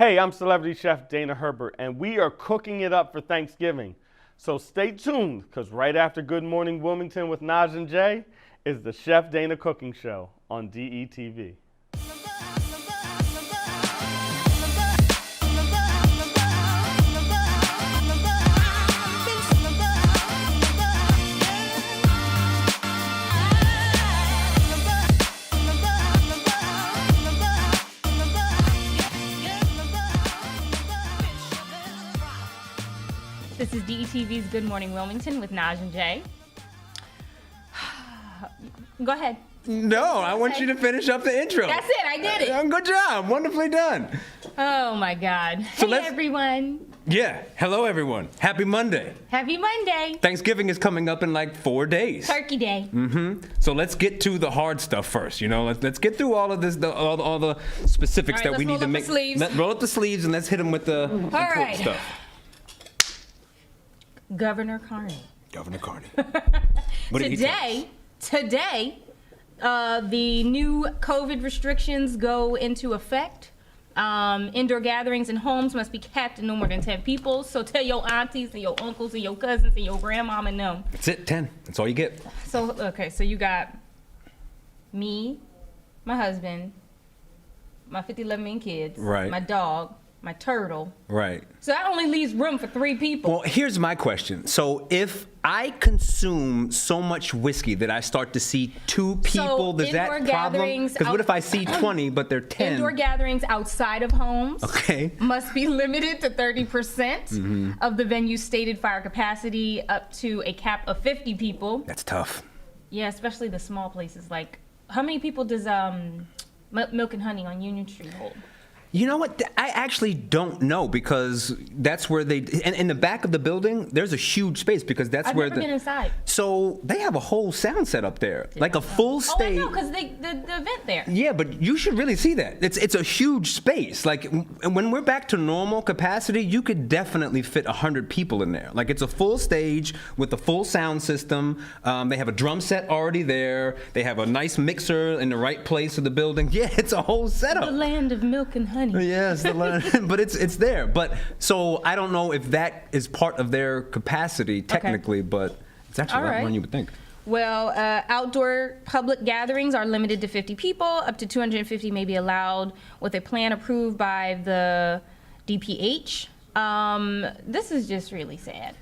Hey, I'm celebrity chef Dana Herbert, and we are cooking it up for Thanksgiving. So stay tuned, because right after Good Morning Wilmington with Nadj and Jea is the Chef Dana Cooking Show on DETV. This is DETV's Good Morning Wilmington with Nadj and Jea. Go ahead. No, I want you to finish up the intro. That's it. I did it. Good job. Wonderfully done. Oh, my God. So hey, everyone. Yeah. Hello, everyone. Happy Monday. Happy Monday. Thanksgiving is coming up in like 4 days. Turkey Day. So let's get to the hard stuff first. You know, let's get through all of this, all the specifics All right, that we let's need to roll up make. the sleeves. Roll up the sleeves and let's hit them with the important right. stuff. Governor Carney. Governor Carney. What did he tell us? Today, the new COVID restrictions go into effect. Indoor gatherings in homes must be capped at no more than 10 people. So tell your aunties and your uncles and your cousins and your grandmom and them. That's it, 10. That's all you get. So, okay, so you got me, my husband, my 11 kids, Right. my dog, my turtle. Right. So that only leaves room for 3 people. Well, here's my question. So if I consume so much whiskey that I start to see 2 people, does that indoor problem? gatherings Because what if I see 20, but they're 10? Indoor gatherings outside of homes must be limited to 30% of the venue's stated fire capacity, up to a cap of 50 people. That's tough. Yeah, especially the small places. Like, how many people does Milk and Honey on Union Street hold? You know what? I actually don't know, because that's where they. And in the back of the building, there's a huge space, because that's I've where never been inside. So they have a whole sound set up there, like a full stage. Oh, I know, because the event there. Yeah, but you should really see that. It's a huge space. Like, when we're back to normal capacity, you could definitely fit 100 people in there. Like, it's a full stage with a full sound system. They have a drum set already there. They have a nice mixer in the right place of the building. Yeah, it's a whole setup. The land of milk and honey. Yes, but it's there. But so I don't know if that is part of their capacity technically, but it's actually a lot more than you would think. Well, outdoor public gatherings are limited to 50 people. Up to 250 may be allowed with a plan approved by the DPH. This is just really sad.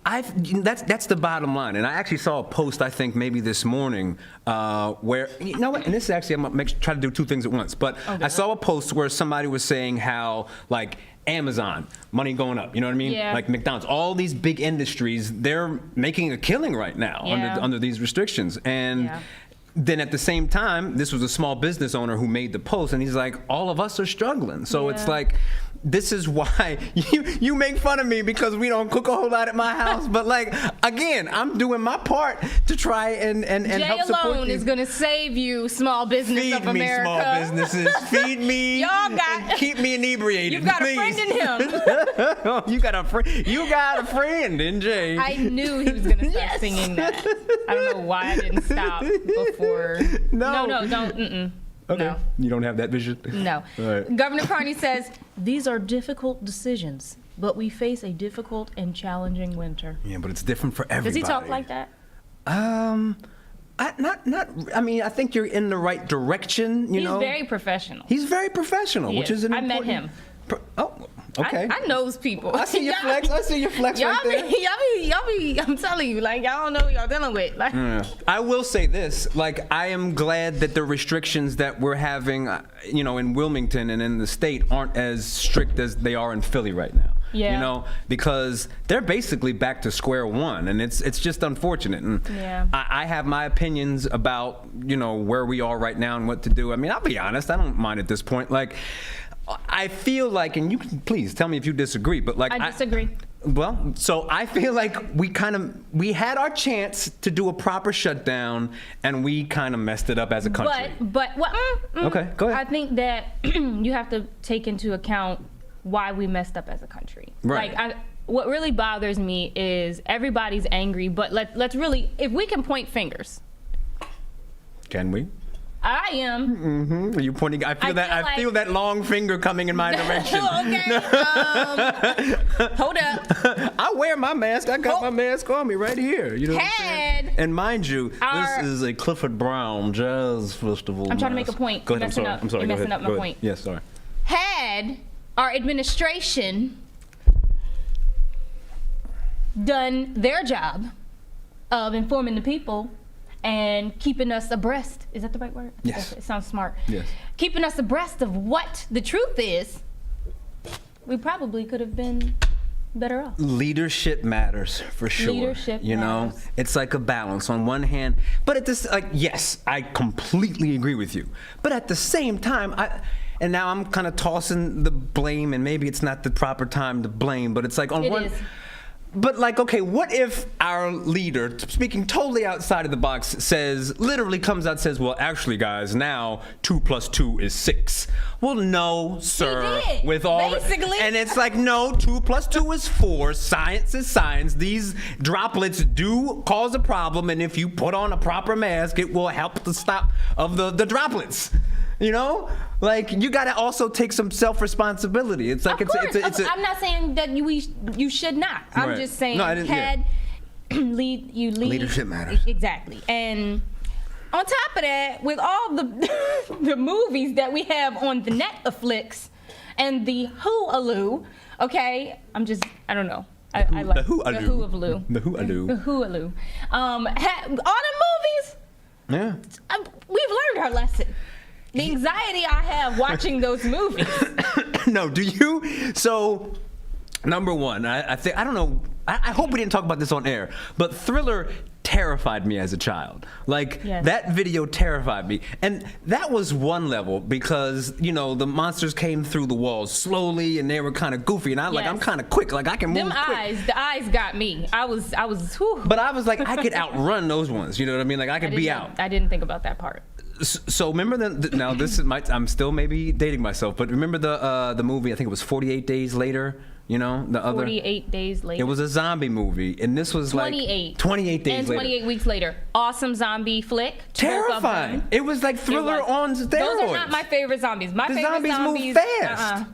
That's the bottom line. And I actually saw a post, I think maybe this morning, where, you know what, and this is actually, I'm going to try to do 2 things at once, but I saw a post where somebody was saying how, like, Amazon, money going up, you know what I mean? Yeah. Like McDonald's, all these big industries, they're making a killing right now under these restrictions. And then at the same time, this was a small business owner who made the post, and he's like, all of us are struggling. So it's like, this is why you make fun of me because we don't cook a whole lot at my house. But, like, again, I'm doing my part to try and help support Jay alone you. is going to save you, small business of America. Feed me, small businesses. Feed me. Y'all got. Keep me inebriated. You've got please. a friend in him. You got a friend. You got a friend in Jay. I knew he was going to start singing that. I don't know why I didn't stop before. No, don't. Okay. No. You don't have that vision? No. All right. Governor Carney says, these are difficult decisions, but we face a difficult and challenging winter. Yeah, but it's different for everybody. Does he talk like that? I mean, I think you're in the right direction, you know. He's very professional. He's very professional, which is an important... I met him. Okay. I knows people. I see your flex. I see your flex y'all right there. Y'all be, I'm telling you, like, y'all don't know who y'all dealing with. Like, I will say this, like, I am glad that the restrictions that we're having, you know, in Wilmington and in the state aren't as strict as they are in Philly right now. Yeah. You know, because they're basically back to square one, and it's just unfortunate. And I have my opinions about, you know, where we are right now and what to do. I mean, I'll be honest, I don't mind at this point. Like, I feel like, and you can please tell me if you disagree, but like I disagree. Well, so I feel like we had our chance to do a proper shutdown, and we kind of messed it up as a country. Okay, go ahead. I think that you have to take into account why we messed up as a country. Right. Like, what really bothers me is everybody's angry, but let's really, if we can point fingers. Can we? I am. Are you pointing? I feel that long finger coming in my direction. Okay. Hold up. I wear my mask. I got my mask on me right here. You know what I'm saying? And mind you, this is a Clifford Brown Jazz Festival. I'm trying to make a point. Go ahead. I'm sorry. You're messing up my point. Yes, sorry. Had our administration done their job of informing the people and keeping us abreast. Is that the right word? Yes. It sounds smart. Yes. Keeping us abreast of what the truth is, we probably could have been better off. Leadership matters for sure. Leadership you know, matters. it's like a balance on one hand, but at this, like, yes, I completely agree with you. But at the same time, and now I'm kind of tossing the blame, and maybe it's not the proper time to blame, but it's like on one. But like, okay, what if our leader, speaking totally outside of the box, literally comes out and says, well, actually, guys, now 2 + 2 is 6. Well, no, sir. He did, with all basically. And it's like, no, 2 + 2 is 4. Science is science. These droplets do cause a problem, and if you put on a proper mask, it will help to stop of the droplets. You know, like, you got to also take some self-responsibility. It's like I'm not saying that you should not. I'm Right. just saying leadership matters. Exactly. And on top of that, with all the the movies that we have on the Netflix and the Hulu, okay, I don't know. I like the Hulu. The Hulu. The Hulu. All the movies. Yeah. We've learned our lesson. The anxiety I have watching those movies. No, do you? So, number one, I think, I don't know, I hope we didn't talk about this on air, but Thriller terrified me as a child. Like, yes. That video terrified me. And that was one level because, you know, the monsters came through the walls slowly and they were kind of goofy. And I'm kind of quick. Like, I can move quick. The eyes got me. I was, whew. But I was like, I could outrun those ones. You know what I mean? Like, I could be out. I didn't think about that part. So remember now this is I'm still maybe dating myself, but remember the movie, I think it was 48 Days Later, you know, the other 48 Days Later. It was a zombie movie, and this was 28 days and later. 28 weeks later. Awesome zombie flick. Terrifying. It was like Thriller on steroids. Those are not my favorite zombies. My favorite zombies move fast.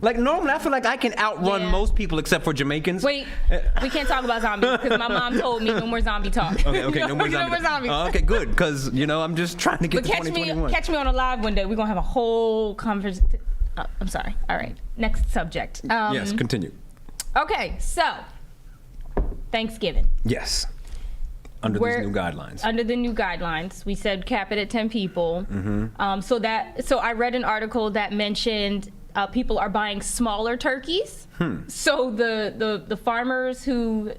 Like, normally I feel like I can outrun most people except for Jamaicans. Wait, we can't talk about zombies because my mom told me no more zombie talk. Okay, no more zombies. Okay, good, because, you know, I'm just trying to get to 2021. Catch me on a live one day. We're going to have a whole conversation. I'm sorry. All right. Next subject. Yes, continue. Okay, so Thanksgiving. Yes. Under these new guidelines. Under the new guidelines, we said cap it at 10 people. Mm-hmm. So I read an article that mentioned people are buying smaller turkeys. So the farmers who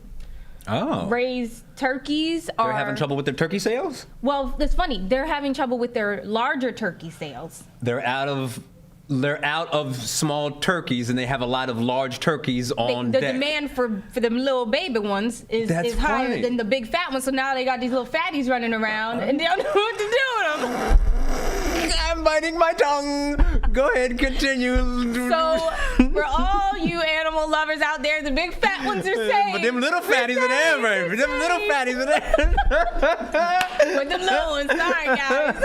raise turkeys they're having trouble with their turkey sales? Well, that's funny. They're having trouble with their larger turkey sales. They're out of small turkeys, and they have a lot of large turkeys on the deck. demand for them little baby ones is higher than the big fat ones. So now they got these little fatties running around, and they don't know what to do with them. I'm biting my tongue. Go ahead, continue. So for all you animal lovers out there, the big fat ones are saying. But them little fatties are there, baby. Them little fatties are there. With the little ones, sorry guys.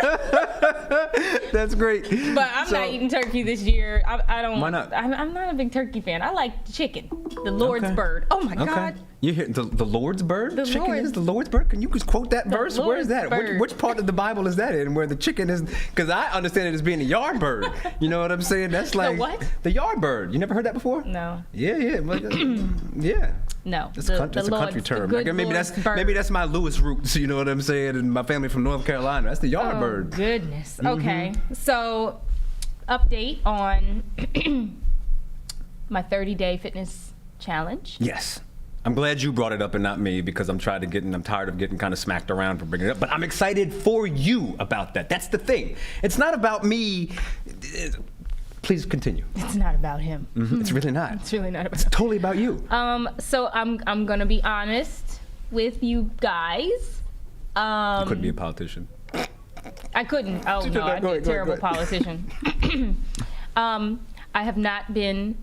That's great. But I'm not eating turkey this year. I don't. Why not? I'm not a big turkey fan. I like chicken, the Lord's bird. Oh my God. You hear the Lord's bird? The chicken Lord's, is the Lord's bird? Can you just quote that verse? Lord's Where is that? bird. Which part of the Bible is that in? Where the chicken is? Because I understand it as being a yard bird. You know what I'm saying? That's like the what? The yard bird. You never heard that before? No. Yeah. Yeah. No. It's a country term. Maybe that's my Lewis roots. You know what I'm saying? And my family from North Carolina. That's the yard bird. Goodness. Mm-hmm. Okay. So, update on my 30-day fitness challenge. Yes. I'm glad you brought it up and not me, because I'm tired of getting kind of smacked around for bringing it up. But I'm excited for you about that. That's the thing. It's not about me. Please continue. It's not about him. Mm-hmm. It's really not. It's really not about him. It's totally about you. So I'm gonna be honest with you guys. You couldn't be a politician. I couldn't. Oh no, I'd be a terrible politician. I have not been.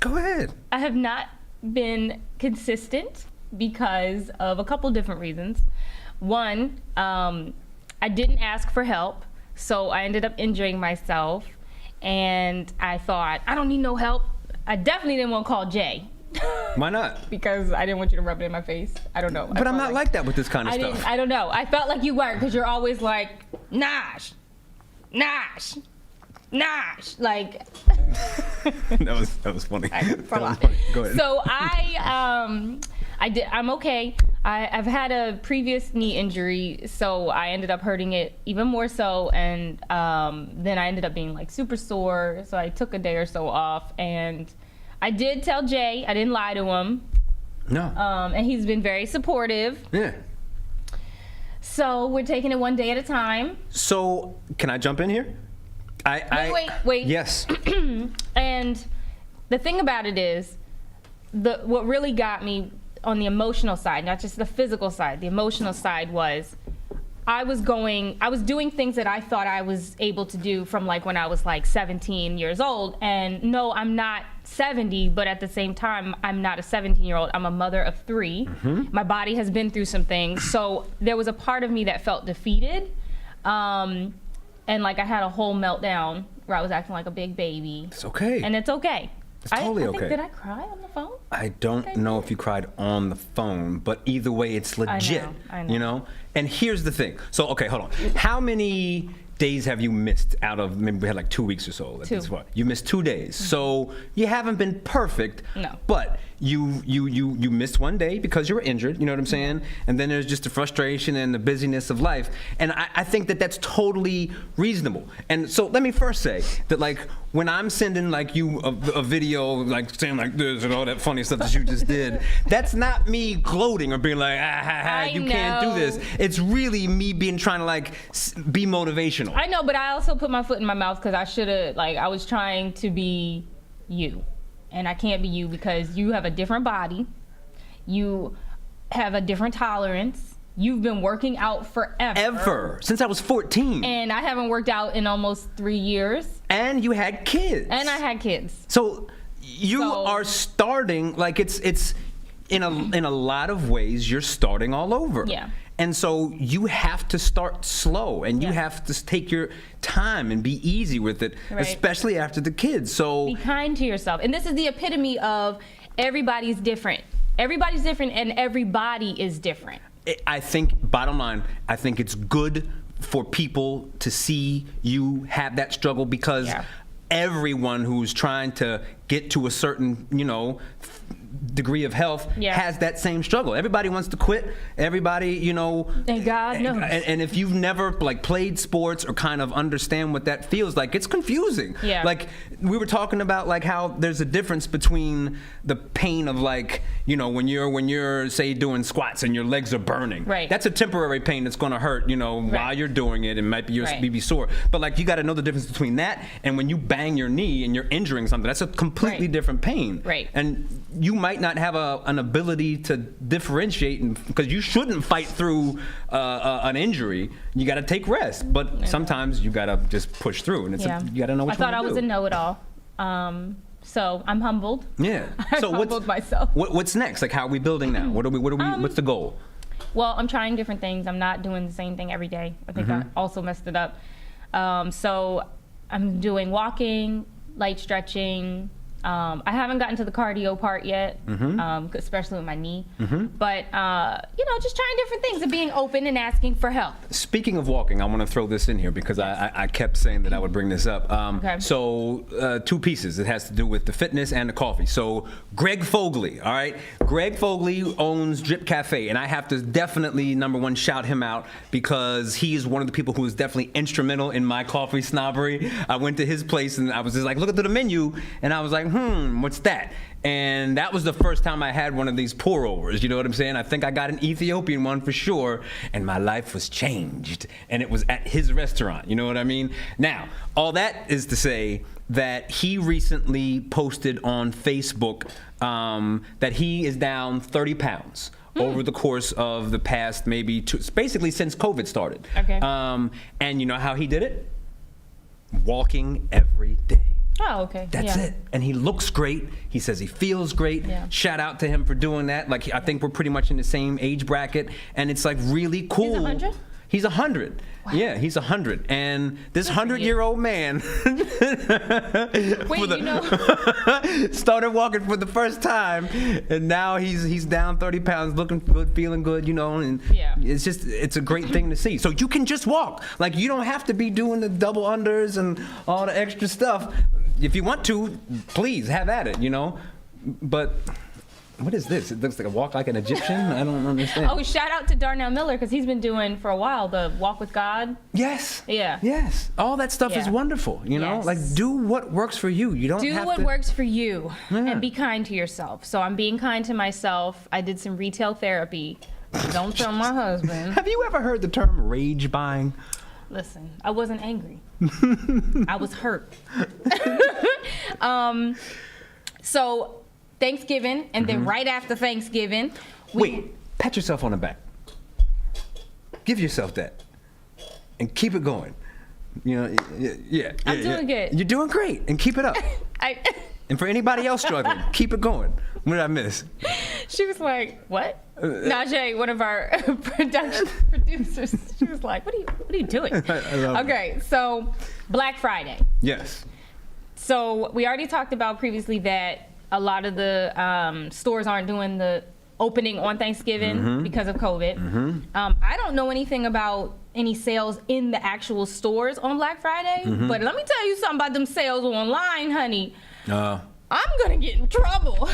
Go ahead. I have not been consistent because of a couple different reasons. One, I I didn't ask for help, so I ended up injuring myself. And I thought, I don't need no help. I definitely didn't want to call Jay. Why not? Because I didn't want you to rub it in my face. I don't know. But I'm not like that with this kind of stuff. I don't know. I felt like you were, because you're always like, Nadj. Like. that was funny. Go ahead. So I'm okay. I've had a previous knee injury, so I ended up hurting it even more so, and then I ended up being like super sore, so I took a day or so off, and I did tell Jay. I didn't lie to him. No. And he's been very supportive. Yeah. So we're taking it one day at a time. So can I jump in here? Wait. Yes. And the thing about it is, what really got me on the emotional side, not just the physical side, the emotional side was, I was doing things that I thought I was able to do from like when I was like 17 years old. And no, I'm not 70, but at the same time, I'm not a 17-year-old. I'm a mother of 3. Mm-hmm. My body has been through some things. So there was a part of me that felt defeated. And like I had a whole meltdown where I was acting like a big baby. It's okay. And it's okay. It's totally okay. Did I cry on the phone? I don't know if you cried on the phone, but either way, it's legit. I know. You know? And here's the thing. So, okay, hold on. How many days have you missed out of, maybe we had like 2 weeks or so? 2. You missed 2 days. Mm-hmm. So you haven't been perfect. No. But you missed 1 day because you were injured, you know what I'm saying? And then there's just the frustration and the busyness of life. And I think that that's totally reasonable. And so let me first say that, like, when I'm sending like you a video like saying like this and all that funny stuff that you just did, that's not me gloating or being like, you can't do this. It's really me trying to like be motivational. I know, but I also put my foot in my mouth because I was trying to be you. And I can't be you because you have a different body. You have a different tolerance. You've been working out forever. Since I was 14. And I haven't worked out in almost 3 years. And you had kids. And I had kids. So you are starting, like it's in a lot of ways, you're starting all over. Yeah. And so you have to start slow, and you have to take your time and be easy with it, especially after the kids. So be kind to yourself. And this is the epitome of everybody's different. Everybody's different, and everybody is different. I think, bottom line, I think it's good for people to see you have that struggle because everyone who's trying to get to a certain, degree of health has that same struggle. Everybody wants to quit. Everybody, And God knows. And if you've never like played sports or kind of understand what that feels like, it's confusing. Yeah. Like we were talking about like how there's a difference between the pain of like, when you're say doing squats and your legs are burning. Right. That's a temporary pain that's going to hurt, while you're doing it. It might be sore. But like you got to know the difference between that and when you bang your knee and you're injuring something. That's a completely different pain. Right. And you might not have an ability to differentiate, because you shouldn't fight through an injury. You got to take rest, but sometimes you got to just push through, and you got to know what you want to do. I thought I was a know-it-all, so I'm humbled. Yeah. So humbled myself. What's next? Like, how are we building now? What are we? What's the goal? Well, I'm trying different things. I'm not doing the same thing every day. I think I also messed it up. So I'm doing walking, light stretching. I haven't gotten to the cardio part yet, especially with my knee. But, just trying different things and being open and asking for help. Speaking of walking, I want to throw this in here because I kept saying that I would bring this up. So 2 pieces. It has to do with the fitness and the coffee. So Greg Fogley, all right? Greg Fogley owns Drip Cafe, and I have to definitely, number one, shout him out because he is one of the people who is definitely instrumental in my coffee snobbery. I went to his place and I was just like, look at the menu, and I was like, what's that? And that was the first time I had one of these pour-overs, you know what I'm saying? I think I got an Ethiopian one for sure, and my life was changed. And it was at his restaurant, you know what I mean? Now, all that is to say that he recently posted on Facebook that he is down 30 pounds over the course of the past maybe basically since COVID started. Okay. And you know how he did it? Walking every day. Oh, okay. That's it. And he looks great. He says he feels great. Yeah. Shout out to him for doing that. Like, I think we're pretty much in the same age bracket. And it's like really cool. He's 100? He's 100. Wow. Yeah, he's 100. And this 100-year-old man started walking for the first time, and now he's down 30 pounds, looking good, feeling good, and it's a great thing to see. So you can just walk. Like, you don't have to be doing the double unders and all the extra stuff. If you want to, please have at it, But what is this? It looks like a walk like an Egyptian. I don't understand. Oh, shout out to Darnell Miller, because he's been doing for a while the Walk with God. Yes. Yeah. Yes. All that stuff is wonderful. Like, do what works for you. You don't have to. Do what works for you, and be kind to yourself. So I'm being kind to myself. I did some retail therapy. Don't tell my husband. Have you ever heard the term rage buying? Listen, I wasn't angry. I was hurt. So Thanksgiving, and then right after Thanksgiving, pat yourself on the back. Give yourself that, and keep it going. I'm doing good. You're doing great, and keep it up. And for anybody else struggling, keep it going. What did I miss? She was like, "What?" Nadj Jea, one of our production producers, she was like, "What are you doing?" Okay, so Black Friday. Yes. So we already talked about previously that a lot of the stores aren't doing the opening on Thanksgiving because of COVID. I don't know anything about any sales in the actual stores on Black Friday, but let me tell you something about them sales online, honey. I'm gonna get in trouble.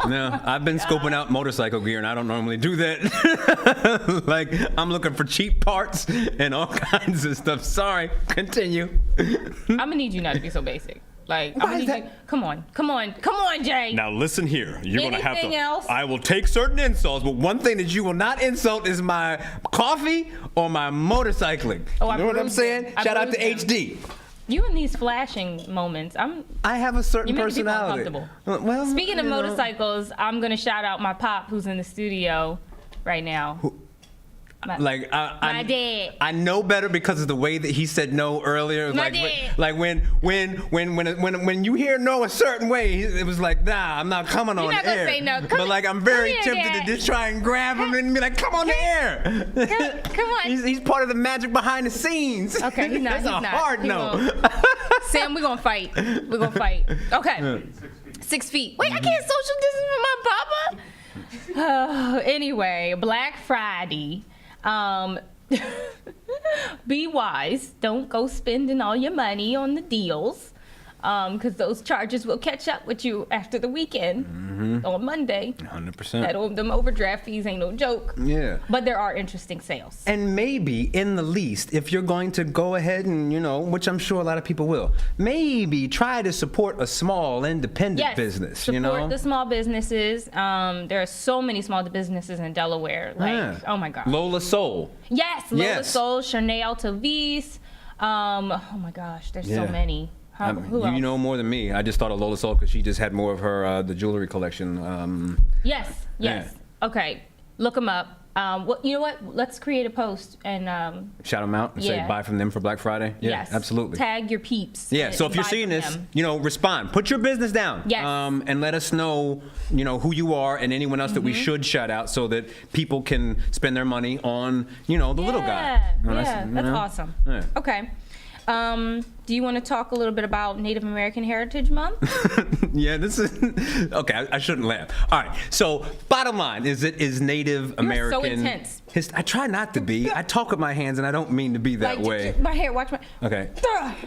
No, I've been scoping out motorcycle gear, and I don't normally do that. Like, I'm looking for cheap parts and all kinds of stuff. Sorry, continue. I'm gonna need you not to be so basic. Like, I'm gonna need you, come on, Jay. Now listen here. You're gonna have to. Anything else? I will take certain insults, but one thing that you will not insult is my coffee or my motorcycling. Oh, you know what I'm saying? Shout out to HD. You in these flashing moments, I have a certain personality. personality. Well, speaking of motorcycles, I'm gonna shout out my pop, who's in the studio right now. My dad. I know better because of the way that he said no earlier. My dad. Like when you hear no a certain way, it was like, nah, I'm not coming on You're not the gonna air. say no. But like, I'm very tempted to just try and grab him and be like, come on the air. Come on. He's part of the magic behind the scenes. Okay, he's not. That's a hard no. Sam, we're gonna fight. Okay. 6 feet. Wait, I can't social distance with my papa. Anyway, Black Friday. Be wise. Don't go spending all your money on the deals, because those charges will catch up with you after the weekend on Monday. 100%. Them overdraft fees ain't no joke. Yeah. But there are interesting sales. And maybe, in the least, if you're going to go ahead and, which I'm sure a lot of people will, maybe try to support a small independent business. Support the small businesses. There are so many small businesses in Delaware. Oh my God. Lola Soul. Yes, Lola Soul, Chanel Tavis. Oh my gosh, there's so many. Who else? You know more than me. I just thought of Lola Soul because she just had more of her the jewelry collection. Yes. Okay, look them up. You know what? Let's create a post and shout them out and say buy from them for Black Friday. Yeah, yes, absolutely. Tag your peeps. Yeah. So if you're seeing this, respond. Put your business down. Yes. And let us know, who you are and anyone else that we should shout out so that people can spend their money on, the little guy. That's awesome. Yeah. Okay. Do you want to talk a little bit about Native American Heritage Month? Yeah, this is okay. I shouldn't laugh. All right. So, bottom line is, it is Native American. You're so intense. I try not to be. I talk with my hands, and I don't mean to be that way. My hair. Watch my. Okay.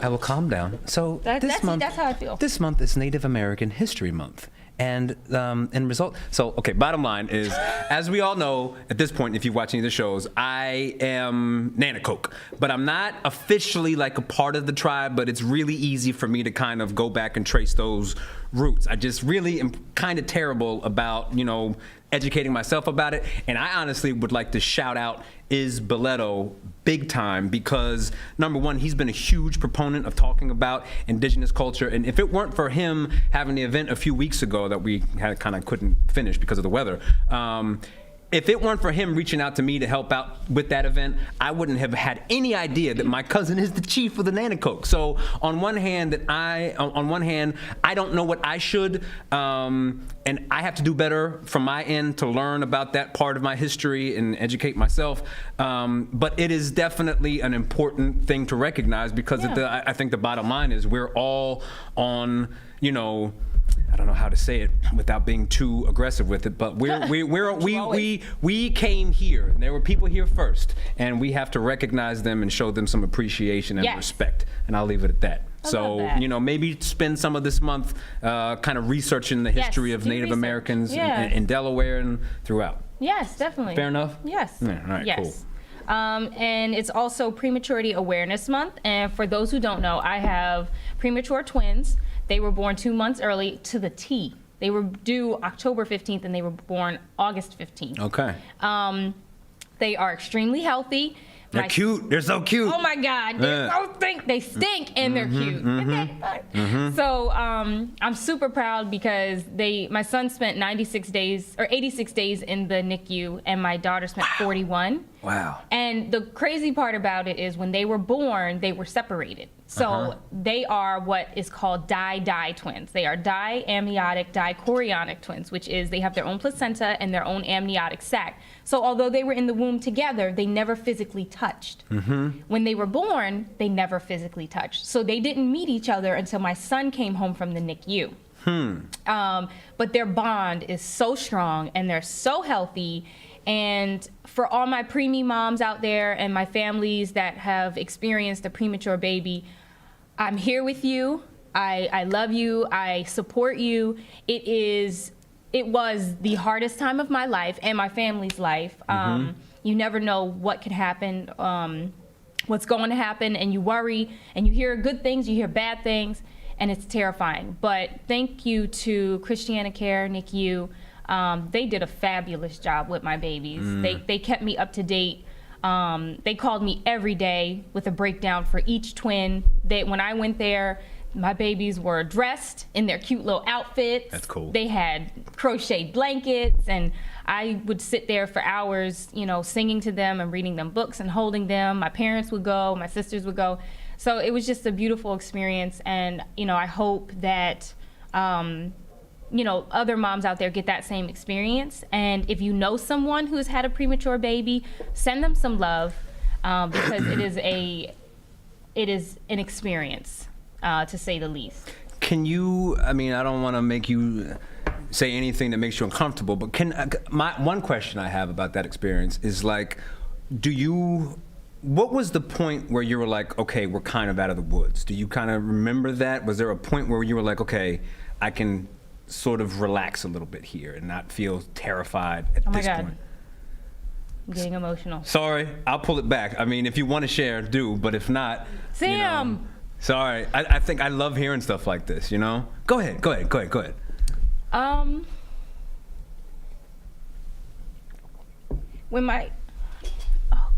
I will calm down. So that's how I feel. This month is Native American History Month. And bottom line is, as we all know at this point, if you've watched any of the shows, I am Nanacoke, but I'm not officially like a part of the tribe, but it's really easy for me to kind of go back and trace those roots. I just really am kind of terrible about, educating myself about it. And I honestly would like to shout out Iz Biletto big time because, number one, he's been a huge proponent of talking about indigenous culture. And if it weren't for him having the event a few weeks ago that we had kind of couldn't finish because of the weather, if it weren't for him reaching out to me to help out with that event, I wouldn't have had any idea that my cousin is the chief of the Nanticoke. So on one hand, I don't know what I should, and I have to do better from my end to learn about that part of my history and educate myself. But it is definitely an important thing to recognize, because I think the bottom line is we're all on, you know, I don't know how to say it without being too aggressive with it, but we came here, and there were people here first, and we have to recognize them and show them some appreciation and respect. And I'll leave it at that. So, you know, maybe spend some of this month kind of researching the history of Native Americans in Delaware and throughout. Yes, definitely. Fair enough? Yes. Yeah, all right, cool. And it's also Prematurity Awareness Month. And for those who don't know, I have premature twins. They were born 2 months early to the T. They were due October 15th and they were born August 15th. Okay. They are extremely healthy. They're cute. They're so cute. Oh my God. They're so stink. They stink and they're cute. So I'm super proud because my son spent 96 days or 86 days in the NICU and my daughter spent 41. Wow. And the crazy part about it is when they were born, they were separated. So they are what is called di-di twins. They are diamniotic, dichorionic twins, which is they have their own placenta and their own amniotic sac. So although they were in the womb together, they never physically touched. When they were born, they never physically touched. So they didn't meet each other until my son came home from the NICU. But their bond is so strong and they're so healthy. And for all my preemie moms out there and my families that have experienced a premature baby, I'm here with you. I love you. I support you. It was the hardest time of my life and my family's life. You never know what could happen, what's going to happen, and you worry, and you hear good things, you hear bad things, and it's terrifying. But thank you to Christiana Care, NICU. They did a fabulous job with my babies. They kept me up to date. They called me every day with a breakdown for each twin. When I went there, my babies were dressed in their cute little outfits. That's cool. They had crocheted blankets, and I would sit there for hours, you know, singing to them and reading them books and holding them. My parents would go, my sisters would go. So it was just a beautiful experience, and, you know, I hope that, you know, other moms out there get that same experience. And if you know someone who's had a premature baby, send them some love, because it is an experience, to say the least. Can you, I mean, I don't want to make you say anything that makes you uncomfortable, but one question I have about that experience is, like, what was the point where you were like, okay, we're kind of out of the woods? Do you kind of remember that? Was there a point where you were like, okay, I can sort of relax a little bit here and not feel terrified at this point? I'm getting emotional. Sorry, I'll pull it back. I mean, if you want to share, do, but if not, Sam! You know, sorry, I think I love hearing stuff like this, you know? Go ahead. Oh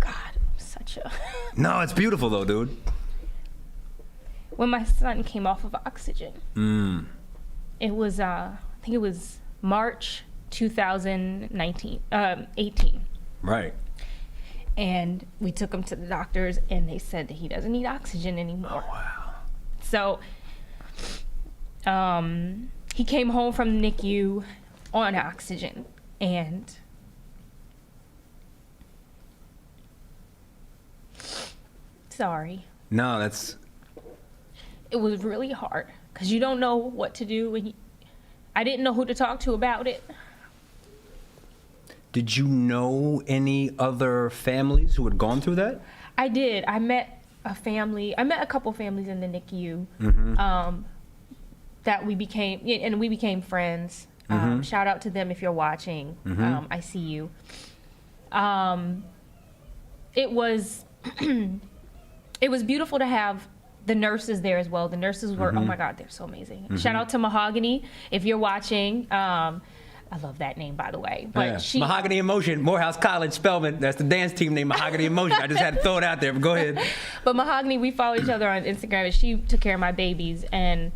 God, I'm such a... No, it's beautiful though, dude. When my son came off of oxygen, it was, I think it was March 2018. Right. And we took him to the doctors, and they said that he doesn't need oxygen anymore. Oh, wow. So he came home from the NICU on oxygen, and sorry. No, it was really hard because you don't know what to do. I didn't know who to talk to about it. Did you know any other families who had gone through that? I did. I met a couple families in the NICU that we became friends. Shout out to them if you're watching. I see you. It was beautiful to have the nurses there as well. The nurses were, oh my God, they're so amazing. Shout out to Mahogany if you're watching. I love that name, by the way. But yeah. Mahogany Emotion, Morehouse College, Spelman. That's the dance team named Mahogany Emotion. I just had to throw it out there, but go ahead. But Mahogany, we follow each other on Instagram, and she took care of my babies. And,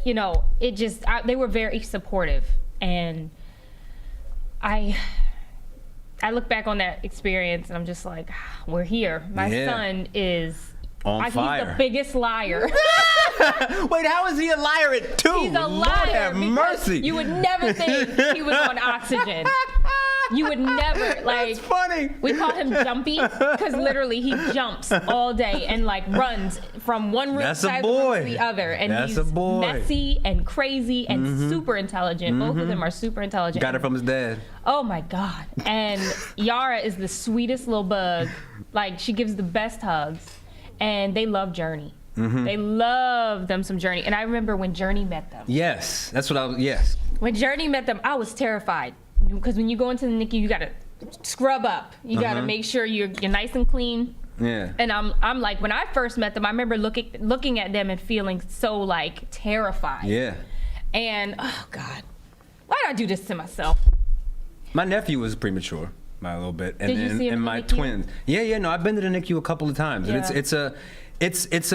you know, they were very supportive. And I look back on that experience and I'm just like, we're here. My son is on fire. He's the biggest liar. Wait, how is he a liar at 2? He's a liar. Lord have mercy. You would never think he was on oxygen. You would never, like. That's funny. We call him Jumpy because literally he jumps all day and like runs from one room side of the room to the other. And That's he's a boy. messy and crazy and super intelligent. Both of them are super intelligent. Got it from his dad. Oh my God. And Yara is the sweetest little bug. Like, she gives the best hugs. And they love Journey. They love them some Journey. And I remember when Journey met them. Yes, that's what I was, yes. When Journey met them, I was terrified. Because when you go into the NICU, you gotta scrub up. You gotta make sure you're nice and clean. Yeah. And I'm like, when I first met them, I remember looking at them and feeling so like terrified. Yeah. And oh God, why did I do this to myself? My nephew was premature by a little bit, and Did you see him in the my NICU? twins. Yeah, no, I've been to the NICU a couple of times, and Yeah. it's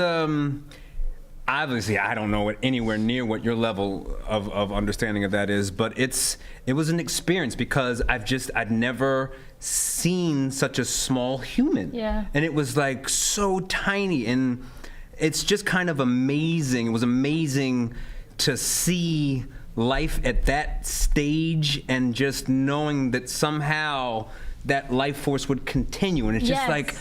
obviously I don't know anywhere near what your level of understanding of that is, but it was an experience because I'd never seen such a small human. Yeah. And it was like so tiny, and it's just kind of amazing. It was amazing to see life at that stage and just knowing that somehow that life force would continue. And it's just Yes. like,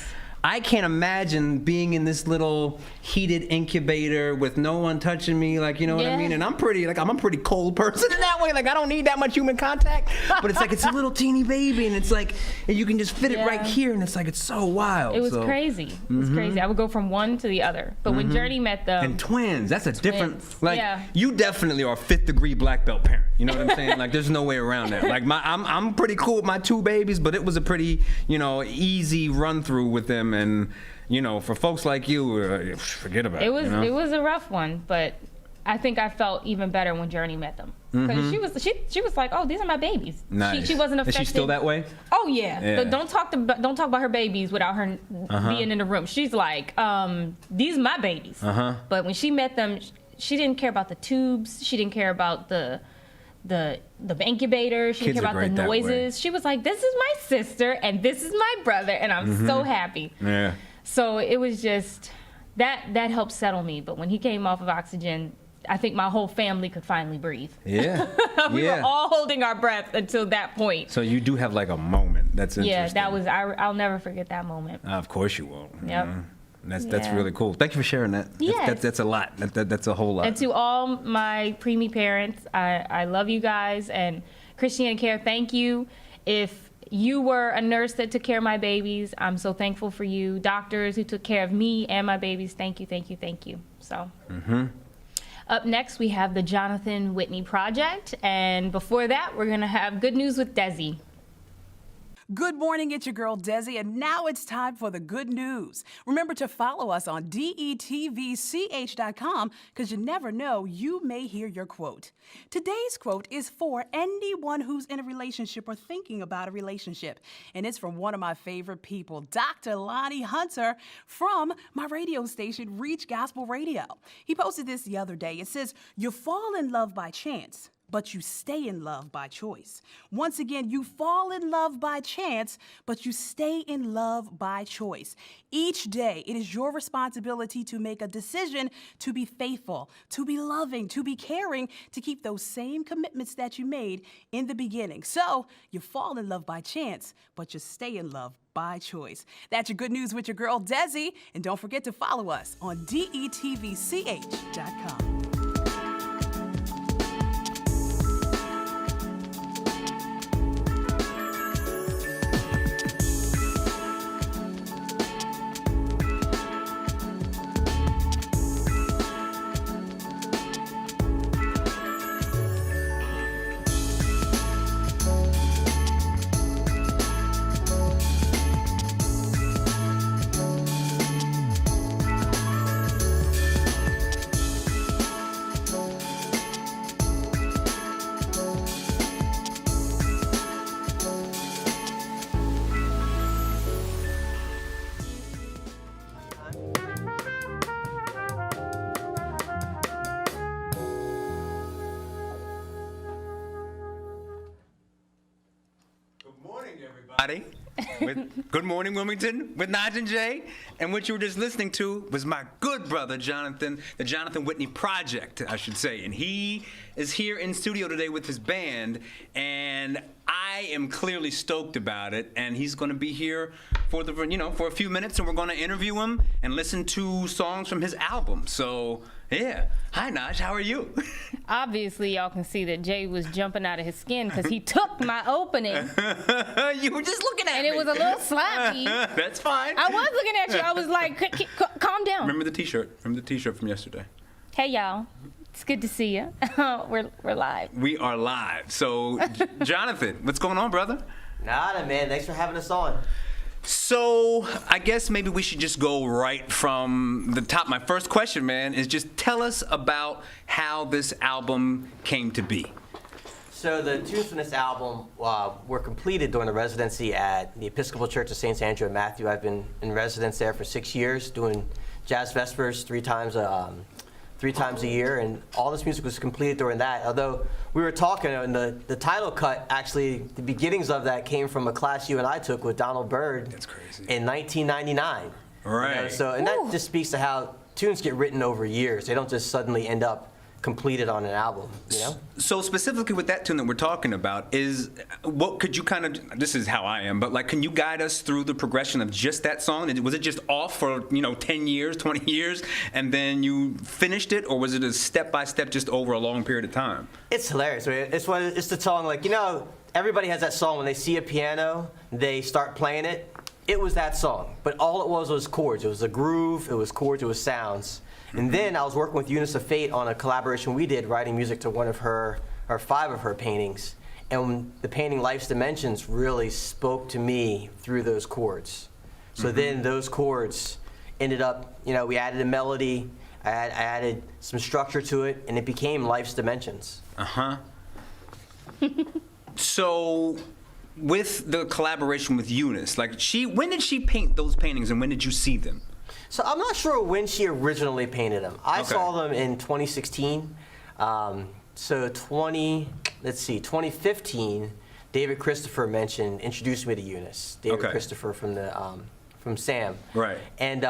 I can't imagine being in this little heated incubator with no one touching me, like, you know what I mean? And I'm a pretty cold person in that way. Like, I don't need that much human contact. But it's like, it's a little teeny baby, and it's like, and you can just fit it right here, and it's like, it's so wild. It was crazy. It was crazy. I would go from one to the other. But when Journey met them. And twins, that's a different, like, Yeah. you definitely are a 5th degree black belt parent. You know what I'm saying? Like, there's no way around that. Like, I'm pretty cool with my 2 babies, but it was a pretty, easy run through with them. And, for folks like you, forget about it. It was a rough one, but I think I felt even better when Journey met them. Because she was like, oh, these are my babies. Nice. She wasn't affected. Is she still that way? Oh yeah. Don't talk about her babies without her being in the room. She's like, these are my babies. But when she met them, she didn't care about the tubes. She didn't care about the incubator. She didn't care about the noises. She was like, this is my sister and this is my brother, and I'm so happy. Yeah. So it was just that helped settle me. But when he came off of oxygen, I think my whole family could finally breathe. Yeah. We were all holding our breath until that point. So you do have like a moment. That's interesting. Yeah, that was, I'll never forget that moment. Of course you won't. Yep. That's really cool. Thank you for sharing that. Yes. That's a lot. That's a whole lot. And to all my preemie parents, I love you guys. And Christiana Care, thank you. If you were a nurse that took care of my babies, I'm so thankful for you. Doctors who took care of me and my babies, thank you, thank you, thank you. So. Up next, we have the Jonathan Whitney Project. And before that, we're going to have Good News with Desi. Good morning, it's your girl Desi, and now it's time for the good news. Remember to follow us on DETVCH.com, because you never know, you may hear your quote. Today's quote is for anyone who's in a relationship or thinking about a relationship, and it's from one of my favorite people, Dr. Lonnie Hunter from my radio station, Reach Gospel Radio. He posted this the other day. It says, "You fall in love by chance, but you stay in love by choice." Once again, you fall in love by chance, but you stay in love by choice. Each day, it is your responsibility to make a decision to be faithful, to be loving, to be caring, to keep those same commitments that you made in the beginning. So you fall in love by chance, but you stay in love by choice. That's your good news with your girl Desi, and don't forget to follow us on DETVCH.com. with Good Morning Wilmington with Nadj Jea. And what you were just listening to was my good brother, Jonathan, the Jonathan Whitney Project, I should say. And he is here in studio today with his band. And I am clearly stoked about it. And he's going to be here for for a few minutes, and we're going to interview him and listen to songs from his album. So, yeah. Hi, Nadj. How are you? Obviously, y'all can see that Jay was jumping out of his skin because he took my opening. You were just looking at me. And it was a little sloppy. That's fine. I was looking at you. I was like, calm down. Remember the T-shirt. Remember the T-shirt from yesterday. Hey, y'all. It's good to see you. We're live. We are live. So, Jonathan, what's going on, brother? Nada, man. Thanks for having us on. So, I guess maybe we should just go right from the top. My first question, man, is just tell us about how this album came to be. So the tunes from this album were completed during the residency at the Episcopal Church of Saints Andrew and Matthew. I've been in residence there for 6 years, doing jazz vespers three times a year, and all this music was completed during that. Although we were talking, and the title cut, actually, the beginnings of that came from a class you and I took with Donald Byrd. That's crazy. In 1999. Right. And that just speaks to how tunes get written over years. They don't just suddenly end up completed on an album, you know? So specifically with that tune that we're talking about, what could you kind of, this is how I am, but like, can you guide us through the progression of just that song? Was it just off for, 10 years, 20 years, and then you finished it, or was it a step-by-step just over a long period of time? It's hilarious. It's the song, like, everybody has that song when they see a piano, they start playing it. It was that song, but all it was chords. It was a groove, it was chords, it was sounds. And then I was working with Eunice of Fate on a collaboration we did, writing music to one of her, or 5 of her paintings. And the painting Life's Dimensions really spoke to me through those chords. So then those chords ended up, we added a melody, I added some structure to it, and it became Life's Dimensions. Uh-huh. So, with the collaboration with Eunice, when did she paint those paintings, and when did you see them? So I'm not sure when she originally painted them. I saw them in 2016. So 2015, David Christopher introduced me to Eunice. David Christopher from Sam. Right. And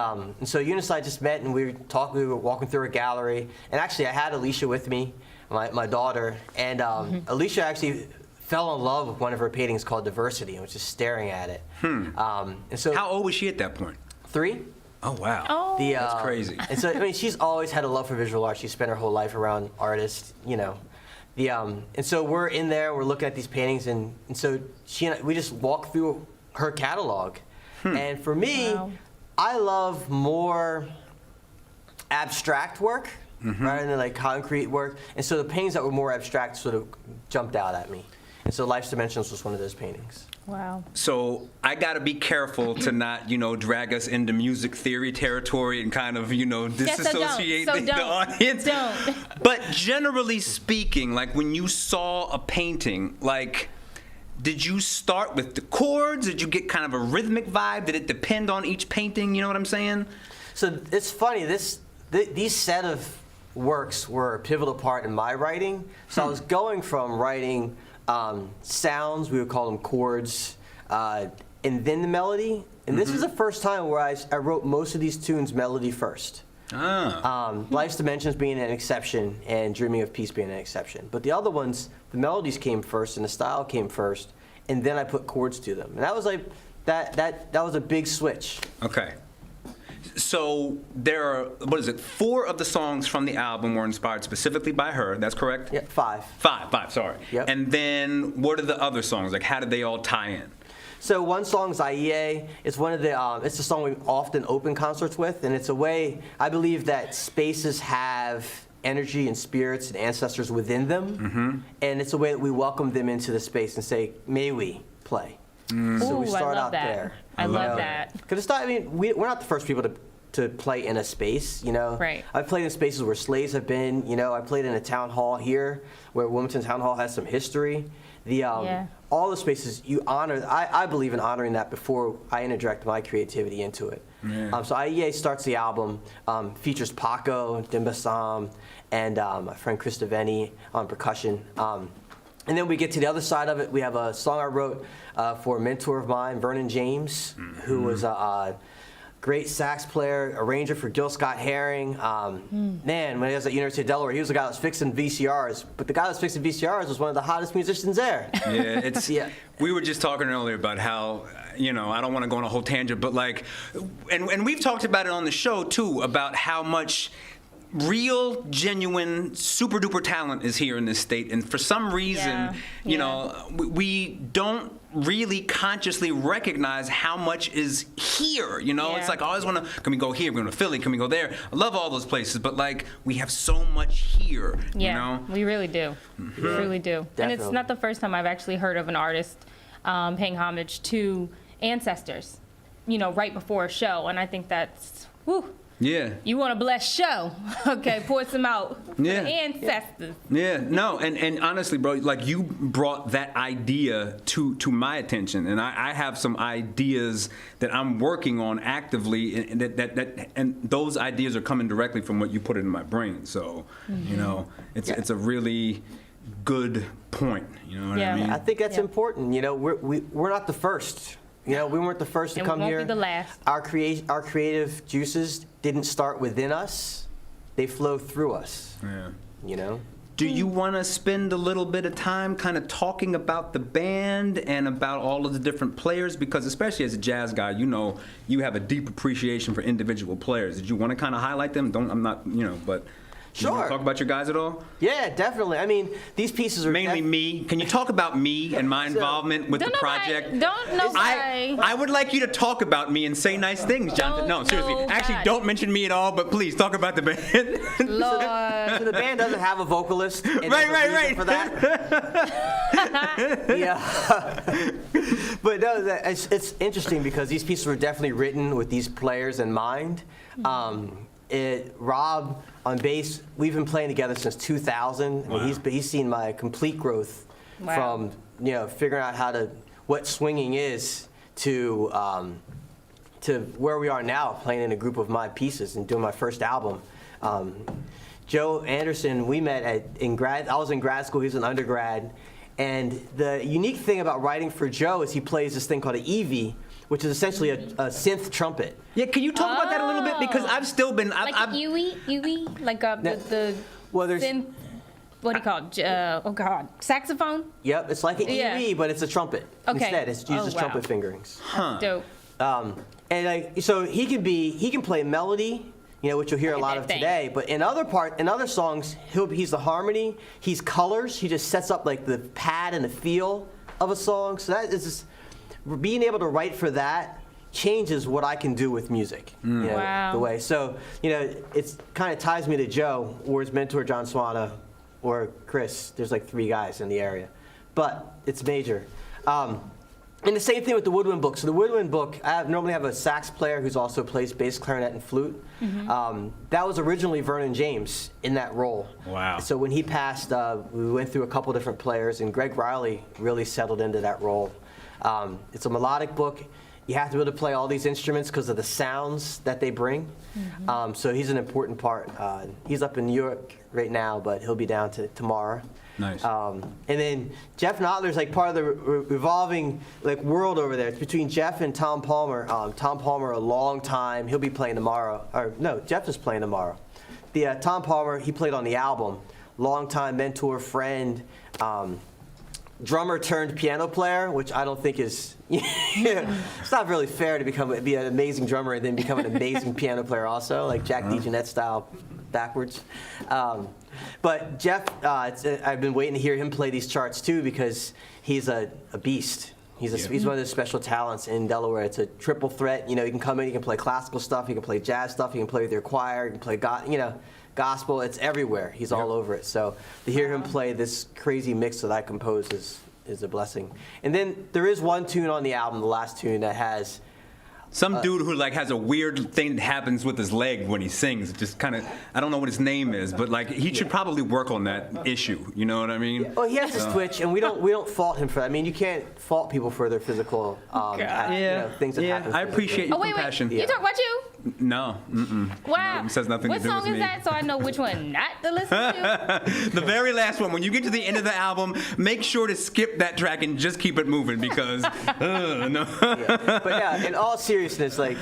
so Eunice and I just met, and we were walking through a gallery. And actually, I had Alicia with me, my daughter. And Alicia actually fell in love with one of her paintings called Diversity, and was just staring at it. And so, how old was she at that point? 3. Oh, wow. Oh. That's crazy. And so, she's always had a love for visual art. She spent her whole life around artists, And so we're in there, we're looking at these paintings, and so she and we just walk through her catalog. And for me, I love more abstract work rather than concrete work. And so the paintings that were more abstract sort of jumped out at me. And so Life's Dimensions was one of those paintings. Wow. So I got to be careful to not, drag us into music theory territory and kind of, disassociate the audience. Don't. But generally speaking, when you saw a painting, did you start with the chords? Did you get kind of a rhythmic vibe? Did it depend on each painting? You know what I'm saying? So it's funny, these set of works were a pivotal part in my writing. So I was going from writing sounds, we would call them chords, and then the melody. And this was the first time where I wrote most of these tunes melody first. Life's Dimensions being an exception, and Dreaming of Peace being an exception. But the other ones, the melodies came first, and the style came first, and then I put chords to them. And that was that was a big switch. Okay. So there are, 4 of the songs from the album were inspired specifically by her. That's correct? Yeah, 5. 5, sorry. Yep. And then what are the other songs? How did they all tie in? So one song is IEA. It's one of the. It's a song we often open concerts with, and it's a way I believe that spaces have energy and spirits and ancestors within them, and it's a way that we welcome them into the space and say, "May we play." So we start out there. I love that. Because it's not. We're not the first people to play in a space. Right. I've played in spaces where slaves have been. I played in a town hall here, where Wilmington Town Hall has some history. All the spaces you honor. I believe in honoring that before I interject my creativity into it. Yeah. So IEA starts the album, features Paco, Dimba Sam, and my friend Chris Devaney on percussion. And then we get to the other side of it. We have a song I wrote for a mentor of mine, Vernon James, who was a great sax player, arranger for Gil Scott Herring. Man, when he was at University of Delaware, he was the guy that was fixing VCRs. But the guy that was fixing VCRs was one of the hottest musicians there. Yeah, it's. Yeah. We were just talking earlier about how, I don't want to go on a whole tangent, but like, and we've talked about it on the show too, about how much real, genuine, super duper talent is here in this state, and for some reason, we don't really consciously recognize how much is here. It's like I always want to. Can we go here? We're going to Philly. Can we go there? I love all those places, but like we have so much here. Yeah, we really do. We really do. Definitely. And it's not the first time I've actually heard of an artist paying homage to ancestors. Right before a show, and I think that's whew. Yeah. You want a blessed show. Okay, pour some out for the ancestors. Yeah, no, and honestly, bro, like you brought that idea to my attention, and I have some ideas that I'm working on actively, and and those ideas are coming directly from what you put in my brain. So, it's a really good point. You know what I mean? I think that's important. We're not the first. We weren't the first to come here. We won't be the last. Our creative juices didn't start within us; they flow through us. Yeah. Do you want to spend a little bit of time kind of talking about the band and about all of the different players? Because especially as a jazz guy, you have a deep appreciation for individual players. Did you want to kind of highlight them? But. Sure. You want to talk about your guys at all? Yeah, definitely. I mean, these pieces are mainly me. Can you talk about me and my involvement with the project? Don't nobody. I would like you to talk about me and say nice things, Jonathan. No, seriously. Actually, don't mention me at all, but please talk about the band. Lord. So the band doesn't have a vocalist. And Right. For that. Yeah. But no, it's interesting because these pieces were definitely written with these players in mind. Rob on bass, we've been playing together since 2000. Wow. I mean, he's seen my complete growth from figuring out what swinging is to where we are now, playing in a group of my pieces and doing my first album. Joe Anderson, we met I was in grad school, he was an undergrad, and the unique thing about writing for Joe is he plays this thing called an Evie, which is essentially a synth trumpet. Yeah, can you talk about that a little bit? Because I've still been... Like Uwe? Like the synth... What do you call it? Saxophone? Yep, it's like an EE, but it's a trumpet. Okay. Instead, it uses trumpet fingerings. Huh. Dope. And so he can play melody, which you'll hear a lot of today. But in other songs, he's the harmony. He's colors. He just sets up like the pad and the feel of a song. So that is just... Being able to write for that changes what I can do with music. Wow. The way. So, it kind of ties me to Joe, or his mentor, John Swana, or Chris. There's like 3 guys in the area. But it's major. And the same thing with the Woodwind Book. So the Woodwind Book, I normally have a sax player who's also plays bass, clarinet, and flute. That was originally Vernon James in that role. Wow. So when he passed, we went through a couple different players, and Greg Riley really settled into that role. It's a melodic book. You have to be able to play all these instruments because of the sounds that they bring. So he's an important part. He's up in New York right now, but he'll be down tomorrow. Nice. And then Jeff Knotler's like part of the revolving world over there. It's between Jeff and Tom Palmer. Tom Palmer, a long time. He'll be playing tomorrow. Or no, Jeff is playing tomorrow. Tom Palmer, he played on the album. Long-time mentor, friend. Drummer turned piano player, which I don't think is, it's not really fair to be an amazing drummer and then become an amazing piano player also, like Jack DeJohnette style, backwards. But Jeff, I've been waiting to hear him play these charts too because he's a beast. He's one of those special talents in Delaware. It's a triple threat. You can come in, you can play classical stuff, you can play jazz stuff, you can play with your choir, you can play gospel, it's everywhere. He's all over it. So to hear him play this crazy mix that I compose is a blessing. And then there is one tune on the album, the last tune, that has some dude who has a weird thing that happens with his leg when he sings. It just kind of, I don't know what his name is, but he should probably work on that issue. You know what I mean? Yeah. Well, he has this twitch, and we don't fault him for that. I mean, you can't fault people for their physical things that happen. I appreciate your compassion. You talk about you? No. Wow. It says nothing What to do song with is me. that so I know which one not to listen to? The very last one. When you get to the end of the album, make sure to skip that track and just keep it moving because no. Yeah. But yeah, in all seriousness, like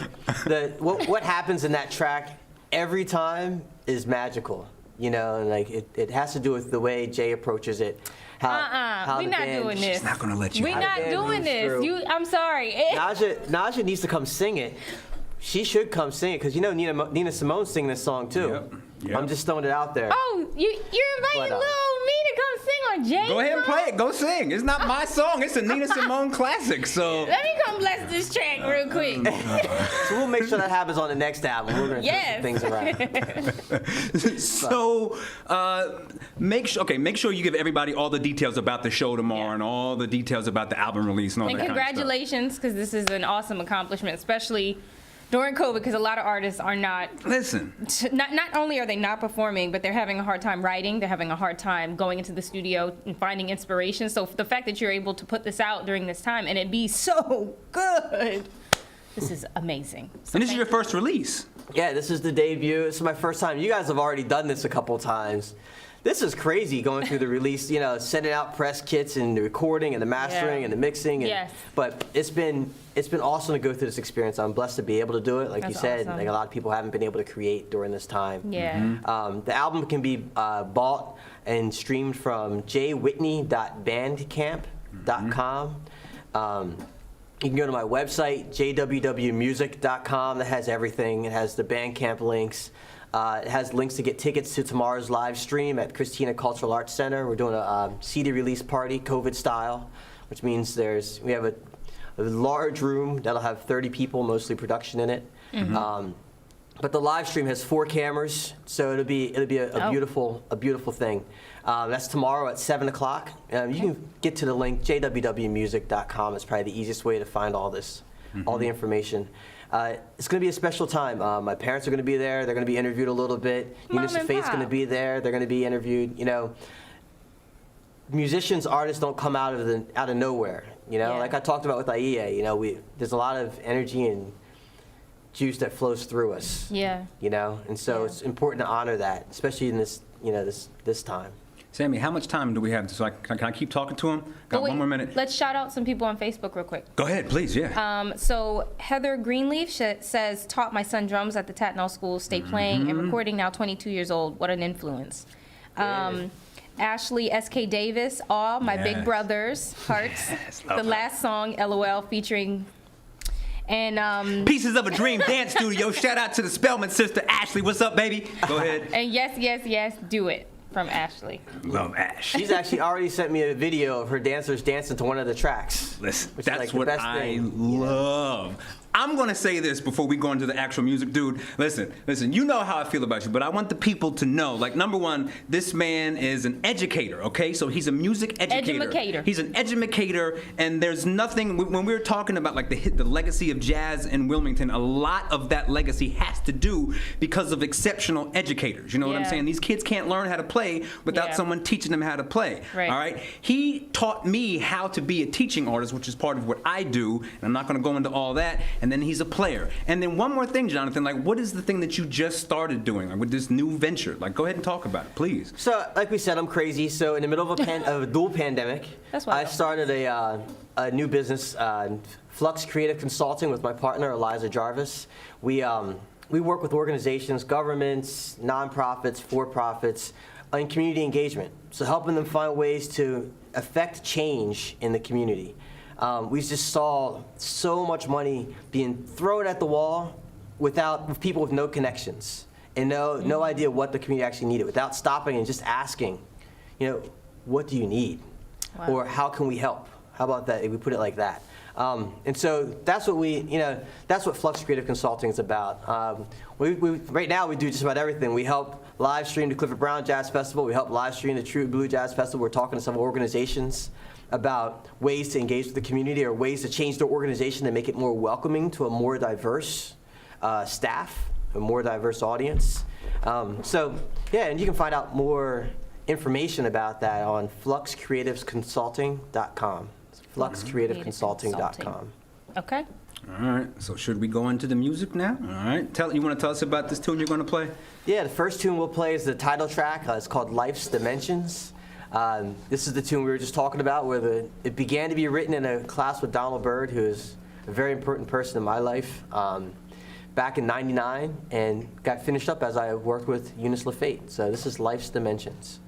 what happens in that track every time is magical. You know, and like it has to do with the way Jay approaches it. How We're the not band- doing this. She's not gonna let you. We're out. not band doing moves this. through. I'm sorry. Naja needs to come sing it. She should come sing it because you know Nina Simone's singing this song too. Yep. I'm just throwing it out there. Oh, you're inviting But, little me to come sing on Jay's Go ahead and song? play it. Go sing. It's not my song. It's a Nina Simone classic. So. Let me come bless this track real quick. So we'll make sure that happens on the next album. We're gonna Yes. turn some things around. So make sure you give everybody all the details about the show tomorrow and all the details about the album release and all And that kind of stuff. congratulations, because this is an awesome accomplishment, especially during COVID, because a lot of artists are not only are they not performing, but they're having a hard time writing. They're having a hard time going into the studio and finding inspiration. So the fact that you're able to put this out during this time and it be so good, this is amazing. So And this is thank your you. first release. Yeah, this is the debut. This is my first time. You guys have already done this a couple times. This is crazy going through the release, you know, sending out press kits and the recording and the mastering Yeah. and the mixing. And, Yes. But it's been awesome to go through this experience. I'm blessed to be able to do it. Like you That's said, awesome. like a lot of people haven't been able to create during this time. Yeah. The album can be bought and streamed from jwhitney.bandcamp.com. You can go to my website, jwwmusic.com. That has everything. It has the Bandcamp links. It has links to get tickets to tomorrow's live stream at Christina Cultural Arts Center. We're doing a CD release party, COVID style, which means we have a large room that'll have 30 people, mostly production in it. But the live stream has 4 cameras, so it'll be a beautiful thing. That's tomorrow at 7 o'clock. You can get to the link, jwwmusic.com. It's probably the easiest way to find all this, all the information. It's going to be a special time. My parents are going to be there. They're going to be interviewed a little bit. Mom Eunice and Faith's going to Pop. be there. They're going to be interviewed. You know, musicians, artists don't come out of nowhere. You know, Yeah. like I talked about with IEA. You know, there's a lot of energy and juice that flows through us. Yeah. You know, and so Yeah. it's important to honor that, especially in this, you know, this time. Sammy, how much time do we have? So can I keep talking to him? Got But wait, one more minute. Let's shout out some people on Facebook real quick. Go ahead, please. Yeah. So Heather Greenleaf says, taught my son drums at the Tatnall School, stay playing and recording, now 22 years old. What an influence. Ashley S.K. Davis, all my big Yes. brothers, hearts. Yes, love The her. last song, LOL, featuring, and Pieces of a Dream Dance Studio. Shout out to the Spellman sister, Ashley. What's up, baby? Go ahead. yes, do it from Ashley. Love Ash. She's actually already sent me a video of her dancers dancing to one of the tracks. Listen, Which is that's like the what best I thing. love. I'm going to say this before we go into the actual music. Dude, listen, you know how I feel about you, but I want the people to know, like, number one, this man is an educator, okay? So he's a music educator. Edumacator. He's an edumacator, and there's nothing, when we were talking about, like, the legacy of jazz in Wilmington, a lot of that legacy has to do because of exceptional educators. You know what I'm Yeah. saying? These kids can't learn how to play without Yeah. someone teaching them how to play, Right. all right? He taught me how to be a teaching artist, which is part of what I do, and I'm not going to go into all that. And then he's a player. And then one more thing, Jonathan, like, what is the thing that you just started doing, like, with this new venture? Like, go ahead and talk about it, please. So, like we said, I'm crazy. So, in the middle of a dual pandemic, That's what I I started a new business, Flux Creative Consulting, with my partner Eliza Jarvis. We work with organizations, governments, nonprofits, for-profits, in community engagement. So, helping them find ways to affect change in the community. We just saw so much money being thrown at the wall with people with no connections and no idea what the community actually needed, without stopping and just asking, you know, what do you need? Wow. Or how can we help? How about that, if we put it like that? And so that's what that's what Flux Creative Consulting is about. Right now we do just about everything. We help live stream the Clifford Brown Jazz Festival. We help live stream the True Blue Jazz Festival. We're talking to some organizations about ways to engage with the community or ways to change their organization to make it more welcoming to a more diverse staff, a more diverse audience. So yeah, and you can find out more information about that on fluxcreativeconsulting.com. fluxcreativeconsulting.com. Okay. All right, so should we go into the music now? All right, you want to tell us about this tune you're going to play? Yeah, the first tune we'll play is the title track. It's called Life's Dimensions. This is the tune we were just talking about, where it began to be written in a class with Donald Byrd, who is a very important person in my life, back in '99, and got finished up as I worked with Eunice LaFate. So this is Life's Dimensions.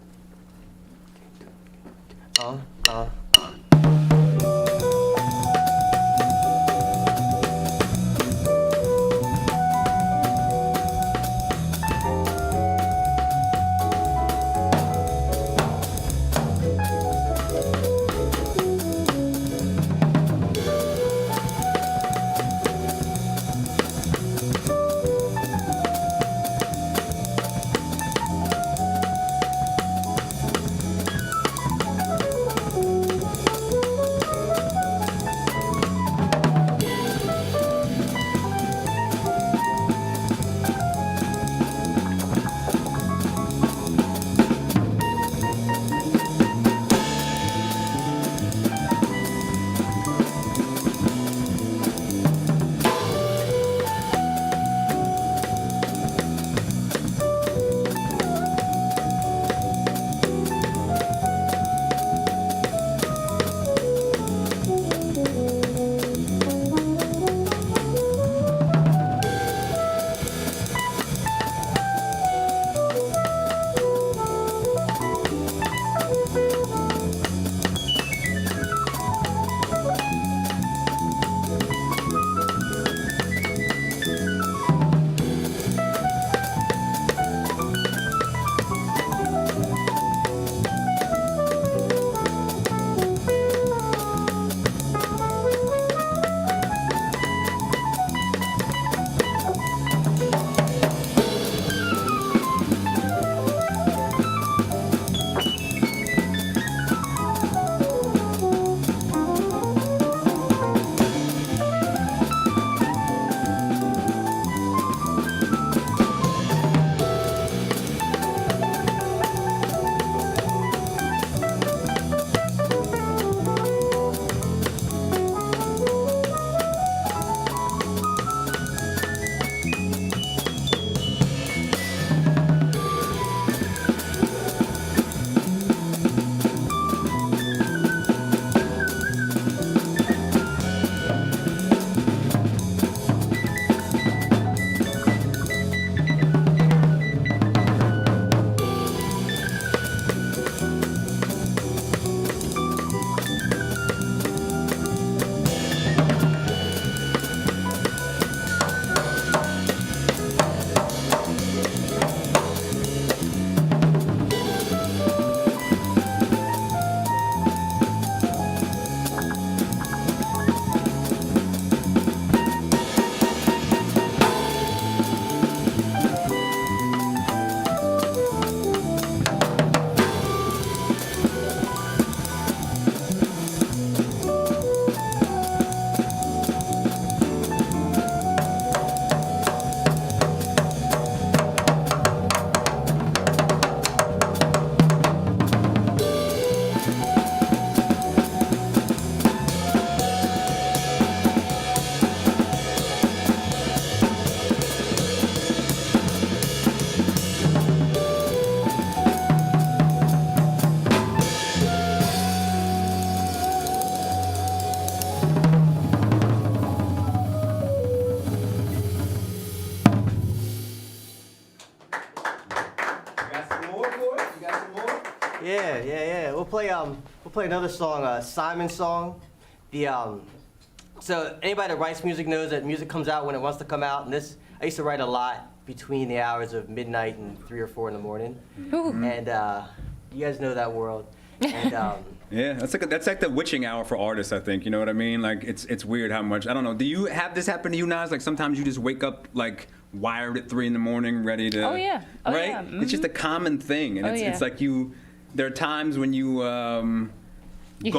Yeah. We'll play another song, Simon's song. So anybody that writes music knows that music comes out when it wants to come out. And I used to write a lot between the hours of midnight and 3 or 4 in the morning. And you guys know that world. And yeah, that's like the witching hour for artists, I think. You know what I mean? Like it's weird how much, I don't know. Do you have this happen to you, Nadj? Like sometimes you just wake up like wired at 3 in the morning, ready to. Oh yeah. Oh, right? Yeah. Mm-hmm. It's just a common thing, and it's like there are times when you go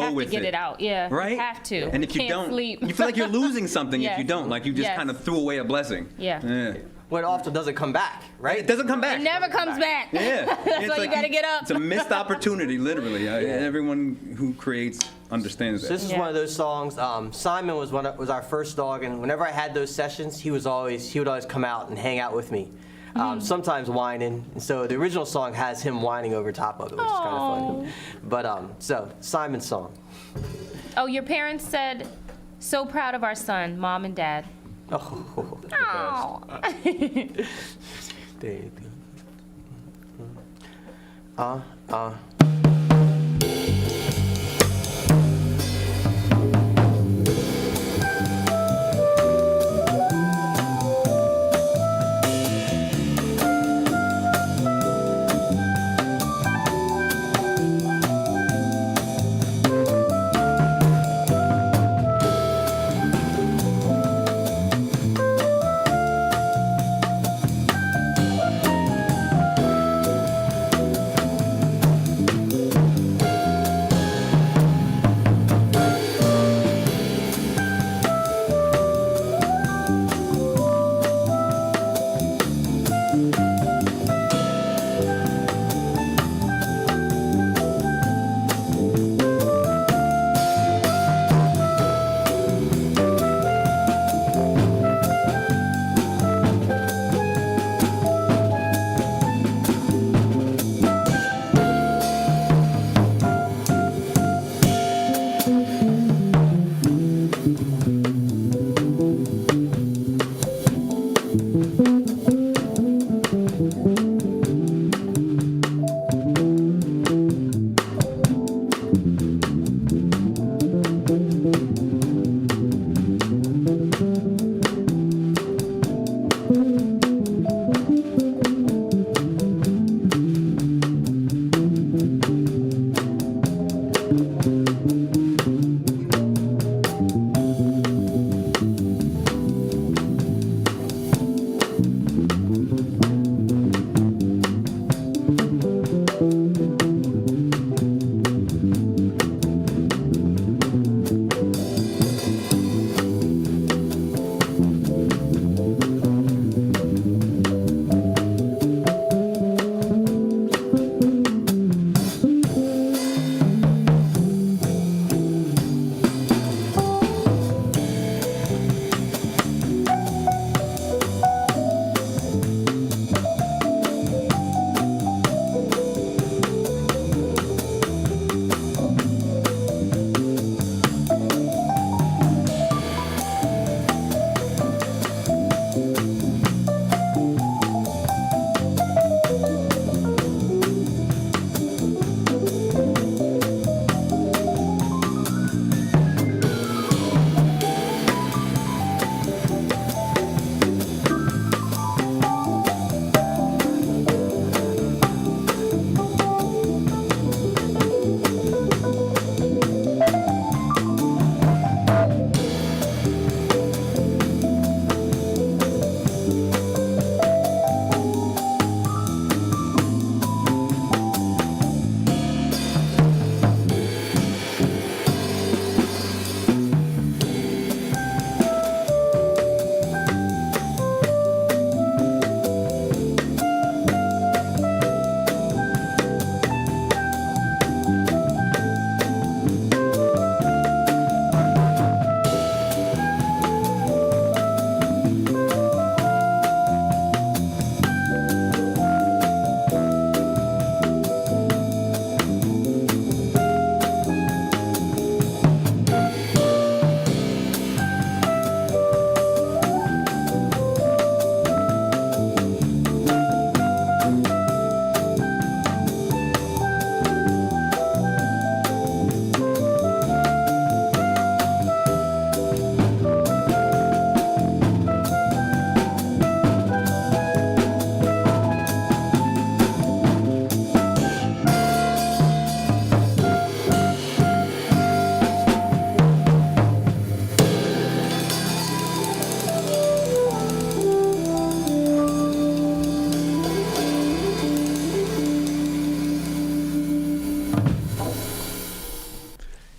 have with to get it out, yeah. Right? You have to. And if you can't don't, sleep. you feel like you're losing something if Yes. you don't. Like you just Yes. kind of threw away a blessing. Yeah. Well, it often doesn't come back, right? It doesn't come back. It never comes back. Yeah. So you gotta get up. It's a missed opportunity, literally. Everyone who creates understands that. So this is one of those songs. Simon was our first dog, and whenever I had those sessions, he would always come out and hang out with me. Sometimes whining, and so the original song has him whining over top of it, which is kind of funny. But so Simon's song. Oh, your parents said, "So proud of our son, Mom and Dad." Oh. Oh.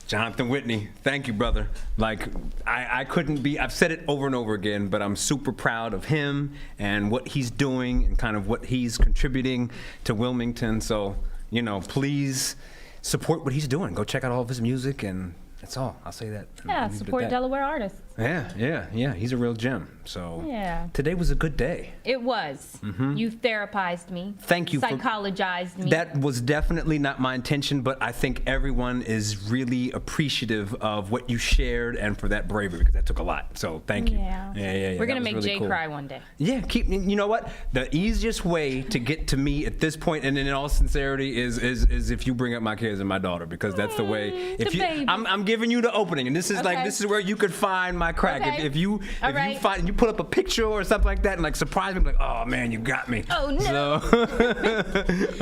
Jonathan Whitney, thank you, brother. Like, I couldn't be, I've said it over and over again, but I'm super proud of him and what he's doing and kind of what he's contributing to Wilmington. So, you know, please support what he's doing. Go check out all of his music, and that's all. I'll say that. Yeah, support Delaware artists. Yeah. He's a real gem. So yeah. Today was a good day. It was. You therapized me. Thank you. Psychologized me. That was definitely not my intention, but I think everyone is really appreciative of what you shared and for that bravery, because that took a lot. So thank you. Yeah. We're gonna make really Jay cool. cry one day. Yeah, you know what? The easiest way to get to me at this point, and in all sincerity, is if you bring up my kids and my daughter, because that's the way. If the you, baby. I'm giving you the opening, and this is this is where you could find my crack. Okay. If you find, you put up a picture or something like that, and like surprise me, like, oh man, you got me. Oh no. So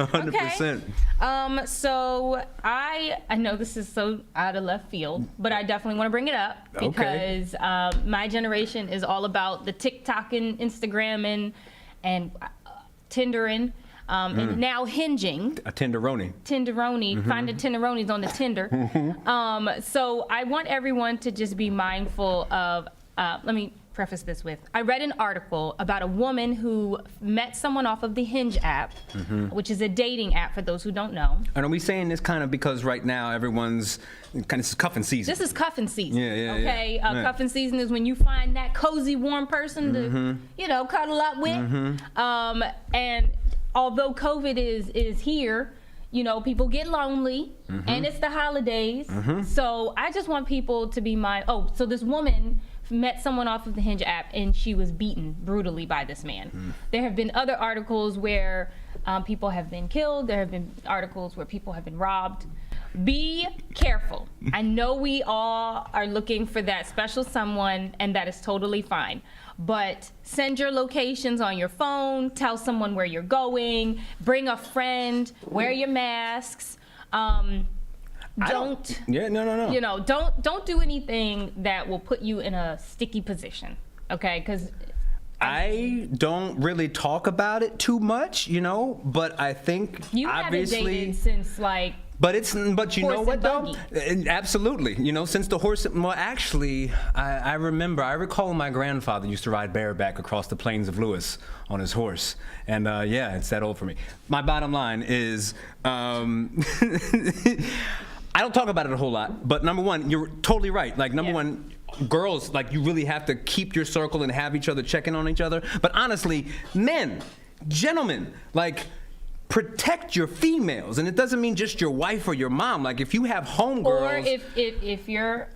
100%. Okay. So I know this is so out of left field, but I definitely want to bring it up because my generation is all about the TikTok and Instagram and Tindering. And now hinging. A tenderoni. Finding tenderonis on the Tinder. So I want everyone to just be mindful of, let me preface this with, I read an article about a woman who met someone off of the Hinge app, which is a dating app for those who don't know. And are we saying this kind of because right now everyone's kind of cuffing season? This is cuffing season. Yeah. Cuffing season is when you find that cozy, warm person to, cuddle up with. And although COVID is here, people get lonely, and it's the holidays. So I just want people to be so this woman met someone off of the Hinge app, and she was beaten brutally by this man. There have been other articles where people have been killed. There have been articles where people have been robbed. Be careful. I know we all are looking for that special someone, and that is totally fine. But send your locations on your phone, tell someone where you're going, bring a friend, wear your masks. Don't do anything that will put you in a sticky position, okay? Because I don't really talk about it too much, but I think you obviously haven't dated since like. But you know what though? Buggy. Absolutely. Since the horse. Well, actually, I recall my grandfather used to ride bareback across the plains of Lewis on his horse, and it's that old for me. My bottom line is, I don't talk about it a whole lot. But number one, you're totally right. Like number one, girls, like you really have to keep your circle and have each other checking on each other. But honestly, men, gentlemen, like. Protect your females, and it doesn't mean just your wife or your mom. Like if you have homegirls, or if you're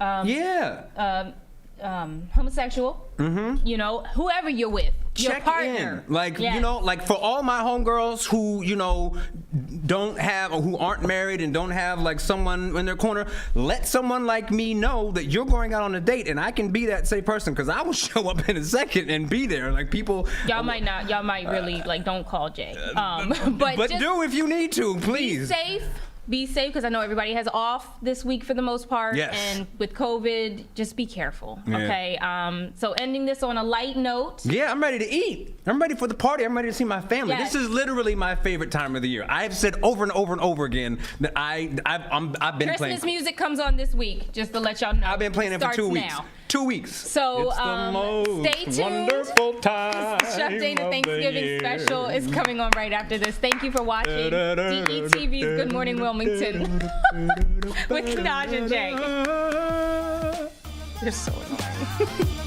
homosexual, whoever you're with, your check partner. in. Like like for all my homegirls who don't have or who aren't married and don't have like someone in their corner, let someone like me know that you're going out on a date, and I can be that same person because I will show up in a second and be there. Like people, y'all might really like don't call Jay, but do if you need to, please. Be safe, because I know everybody has off this week for the most part. Yes. And with COVID, just be careful. Okay. So ending this on a light note. Yeah, I'm ready to eat. I'm ready for the party. I'm ready to see my family. Yes. This is literally my favorite time of the year. I've said over and over and over again that I've been playing. Christmas music comes on this week, just to let y'all know. I've been playing it for 2 weeks. Now. 2 weeks. So it's the most stay tuned. Wonderful time. Chef Dana Thanksgiving special is coming on right after this. Thank you for watching DETV's Good Morning Wilmington with Nadj and Jea. They're so annoying.